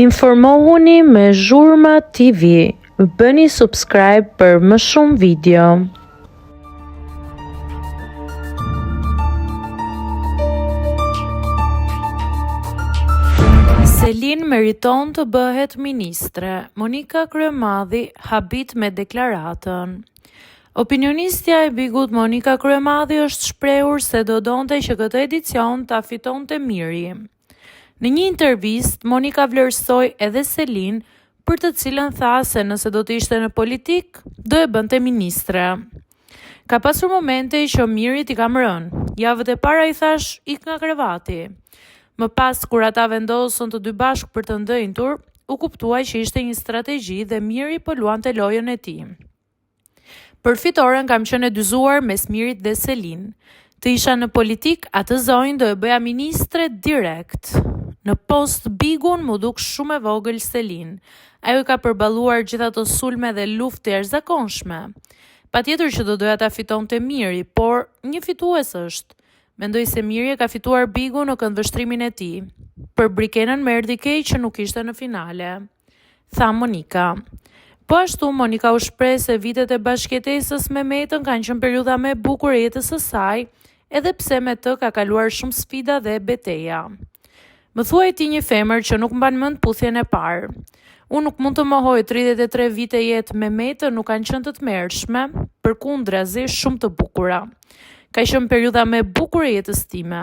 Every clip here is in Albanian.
Informohuni me Zhurma TV. Bëni subscribe për më shumë video. Selin meriton të bëhet ministre. Monika Kryemadhi habit me deklaratën. Opinionistja e Bigut Monika Kryemadhi është shprehur se do donte që këtë edicion ta fitonte Miri. Në një intervistë, Monika vlerësoi edhe Selin, për të cilën tha se nëse do të ishte në politik, do e bënte ministre. Ka pasur momente që Mirit i kam rënë. Javët e para i thash ik nga krevati. Më pas kur ata vendosën të dy bashkë për të ndëjtur, u kuptua që ishte një strategji dhe Miri po luante lojën e tij. Për fitoren kam qenë e dyzuar mes Mirit dhe Selin. Të isha në politik, atë zonjë do e bëja ministre direkt. Në post Bigun mu duk shumë e vogël Selin. Ajo ka përballuar gjitha ato sulme dhe lufte të jashtëzakonshme. Patjetër që do doja ta fitonte Miri, por një fitues është. Mendoj se Miri e ka fituar Bigun në këndvështrimin e tij. Për Brikenën më erdhi keq që nuk ishte në finale, tha Monika. Po ashtu Monika u shpreh se vitet e bashkëjetesës me Metën kanë qenë periudha më e bukur e jetës së saj, edhe pse me të ka kaluar shumë sfida dhe beteja. Më thuaj ti një femër që nuk mban mend puthjen e parë. Unë nuk mund të mohoj 33 vite jetë me Metën nuk kanë qenë të tmerrshme, përkundrazi shumë të bukura. Ka qenë periudha më e bukur e jetës time.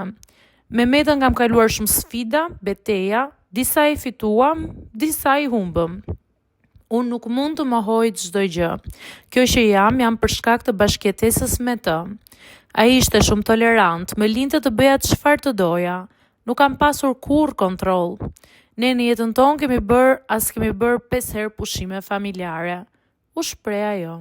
Me Metën kam kaluar shumë sfida, beteja, disa i fituam, disa i humbëm. Unë nuk mund të mohoj çdo gjë. Kjo që jam për shkak të bashkëjetesës me të. Ai ishte shumë tolerant, më linte të bëja çfarë të doja. Nuk kam pasur kurrë kontroll. Ne në jetën tonë kemi bërë 5 herë pushime familjare. U shpreh ajo.